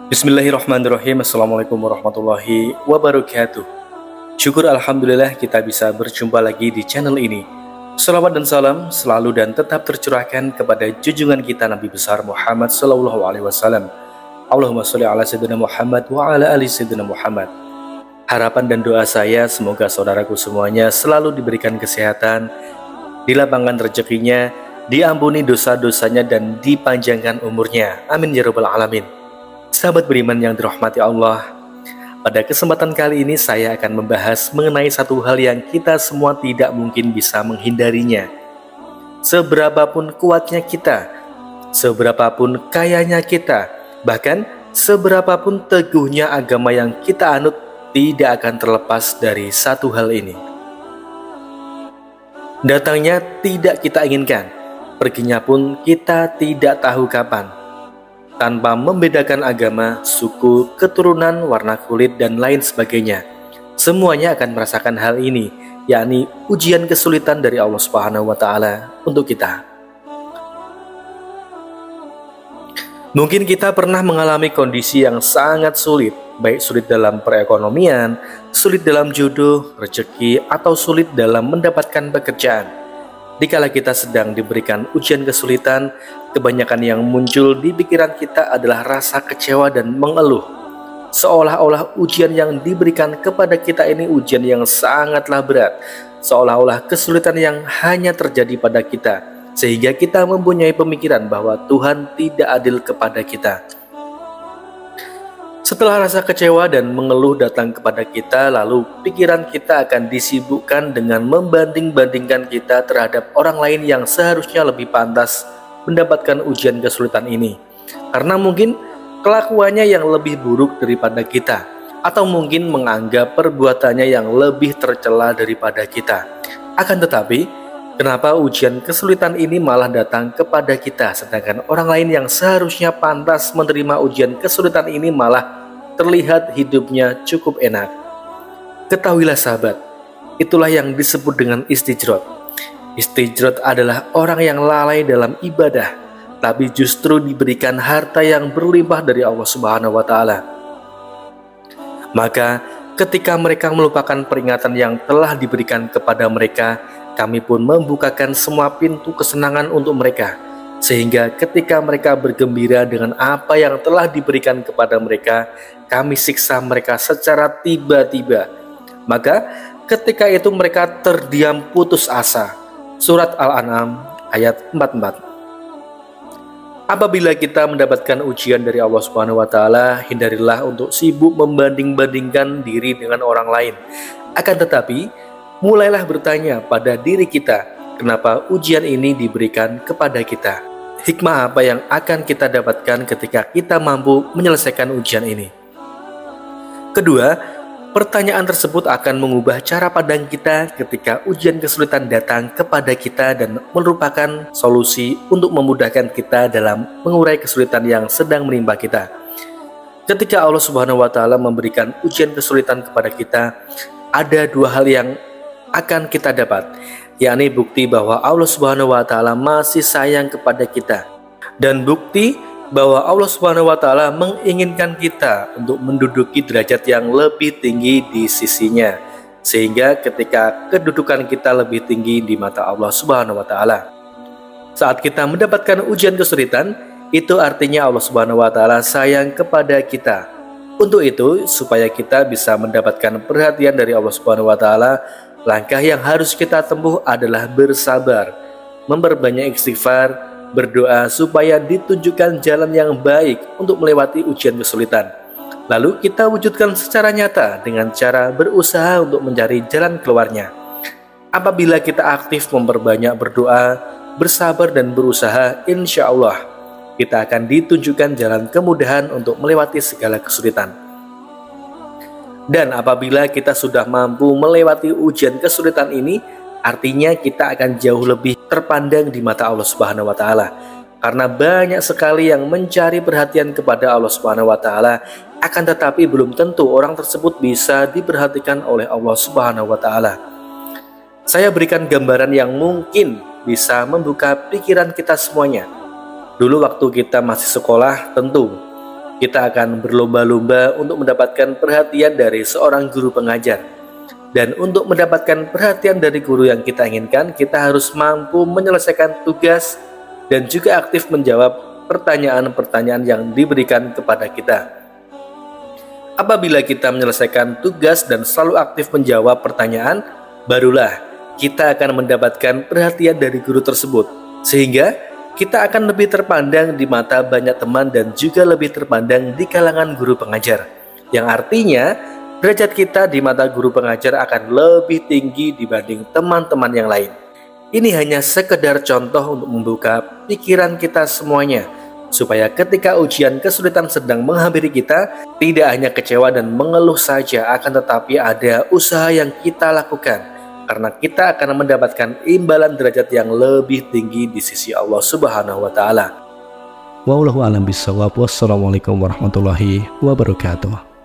Bismillahirrahmanirrahim. Assalamualaikum warahmatullahi wabarakatuh. Syukur Alhamdulillah kita bisa berjumpa lagi di channel ini. Salawat dan salam selalu dan tetap tercurahkan kepada junjungan kita Nabi besar Muhammad Sallallahu Alaihi Wasallam. Allahumma sholli ala Sayyidina Muhammad wa ala ali Sayyidina Muhammad. Harapan dan doa saya semoga saudaraku semuanya selalu diberikan kesehatan, dilapangkan rezekinya, diampuni dosa-dosanya dan dipanjangkan umurnya. Amin ya rabbal alamin. Sahabat beriman yang dirahmati Allah, pada kesempatan kali ini saya akan membahas mengenai satu hal yang kita semua tidak mungkin bisa menghindarinya. Seberapapun kuatnya kita, seberapapun kayanya kita, bahkan seberapapun teguhnya agama yang kita anut, tidak akan terlepas dari satu hal ini. Datangnya tidak kita inginkan, perginya pun kita tidak tahu kapan. Tanpa membedakan agama, suku, keturunan, warna kulit, dan lain sebagainya. Semuanya akan merasakan hal ini, yakni ujian kesulitan dari Allah Subhanahu wa Ta'ala untuk kita. Mungkin kita pernah mengalami kondisi yang sangat sulit, baik sulit dalam perekonomian, sulit dalam jodoh, rezeki, atau sulit dalam mendapatkan pekerjaan. Dikala kita sedang diberikan ujian kesulitan, kebanyakan yang muncul di pikiran kita adalah rasa kecewa dan mengeluh. Seolah-olah ujian yang diberikan kepada kita ini ujian yang sangatlah berat. Seolah-olah kesulitan yang hanya terjadi pada kita, sehingga kita mempunyai pemikiran bahwa Tuhan tidak adil kepada kita. Setelah rasa kecewa dan mengeluh datang kepada kita, lalu pikiran kita akan disibukkan dengan membanding-bandingkan kita terhadap orang lain yang seharusnya lebih pantas mendapatkan ujian kesulitan ini. Karena mungkin kelakuannya yang lebih buruk daripada kita, atau mungkin menganggap perbuatannya yang lebih tercela daripada kita. Akan tetapi, kenapa ujian kesulitan ini malah datang kepada kita, sedangkan orang lain yang seharusnya pantas menerima ujian kesulitan ini malah terlihat hidupnya cukup enak? Ketahuilah sahabat, itulah yang disebut dengan istijrot. Istijrot adalah orang yang lalai dalam ibadah, tapi justru diberikan harta yang berlimpah dari Allah Subhanahu wa Ta'ala. Maka ketika mereka melupakan peringatan yang telah diberikan kepada mereka, kami pun membukakan semua pintu kesenangan untuk mereka, sehingga ketika mereka bergembira dengan apa yang telah diberikan kepada mereka, kami siksa mereka secara tiba-tiba. Maka ketika itu mereka terdiam putus asa. Surat Al-An'am ayat 44. Apabila kita mendapatkan ujian dari Allah Subhanahu wa Ta'ala, hindarilah untuk sibuk membanding-bandingkan diri dengan orang lain. Akan tetapi, mulailah bertanya pada diri kita, kenapa ujian ini diberikan kepada kita? Hikmah apa yang akan kita dapatkan ketika kita mampu menyelesaikan ujian ini? Kedua, pertanyaan tersebut akan mengubah cara pandang kita ketika ujian kesulitan datang kepada kita dan merupakan solusi untuk memudahkan kita dalam mengurai kesulitan yang sedang menimpa kita. Ketika Allah Subhanahu wa Ta'ala memberikan ujian kesulitan kepada kita, ada dua hal yang akan kita dapat, yakni bukti bahwa Allah Subhanahu wa Ta'ala masih sayang kepada kita, dan bukti bahwa Allah Subhanahu wa Ta'ala menginginkan kita untuk menduduki derajat yang lebih tinggi di sisinya, sehingga ketika kedudukan kita lebih tinggi di mata Allah Subhanahu wa Ta'ala, saat kita mendapatkan ujian kesulitan, itu artinya Allah Subhanahu wa Ta'ala sayang kepada kita. Untuk itu, supaya kita bisa mendapatkan perhatian dari Allah Subhanahu wa Ta'ala, langkah yang harus kita tempuh adalah bersabar, memperbanyak istighfar, berdoa supaya ditunjukkan jalan yang baik untuk melewati ujian kesulitan. Lalu kita wujudkan secara nyata dengan cara berusaha untuk mencari jalan keluarnya. Apabila kita aktif memperbanyak berdoa, bersabar dan berusaha, insya Allah kita akan ditunjukkan jalan kemudahan untuk melewati segala kesulitan. Dan apabila kita sudah mampu melewati ujian kesulitan ini, artinya kita akan jauh lebih terpandang di mata Allah Subhanahu wa Ta'ala. Karena banyak sekali yang mencari perhatian kepada Allah Subhanahu wa Ta'ala, akan tetapi belum tentu orang tersebut bisa diperhatikan oleh Allah Subhanahu wa Ta'ala. Saya berikan gambaran yang mungkin bisa membuka pikiran kita semuanya. Dulu waktu kita masih sekolah, tentu kita akan berlomba-lomba untuk mendapatkan perhatian dari seorang guru pengajar. Dan untuk mendapatkan perhatian dari guru yang kita inginkan, kita harus mampu menyelesaikan tugas dan juga aktif menjawab pertanyaan-pertanyaan yang diberikan kepada kita. Apabila kita menyelesaikan tugas dan selalu aktif menjawab pertanyaan, barulah kita akan mendapatkan perhatian dari guru tersebut, sehingga kita akan lebih terpandang di mata banyak teman dan juga lebih terpandang di kalangan guru pengajar. Yang artinya, derajat kita di mata guru pengajar akan lebih tinggi dibanding teman-teman yang lain. Ini hanya sekedar contoh untuk membuka pikiran kita semuanya, supaya ketika ujian kesulitan sedang menghampiri kita, tidak hanya kecewa dan mengeluh saja, akan tetapi ada usaha yang kita lakukan. Karena kita akan mendapatkan imbalan derajat yang lebih tinggi di sisi Allah Subhanahu wa Ta'ala. Wallahu a'lam bishawab. Wassalamualaikum warahmatullahi wabarakatuh.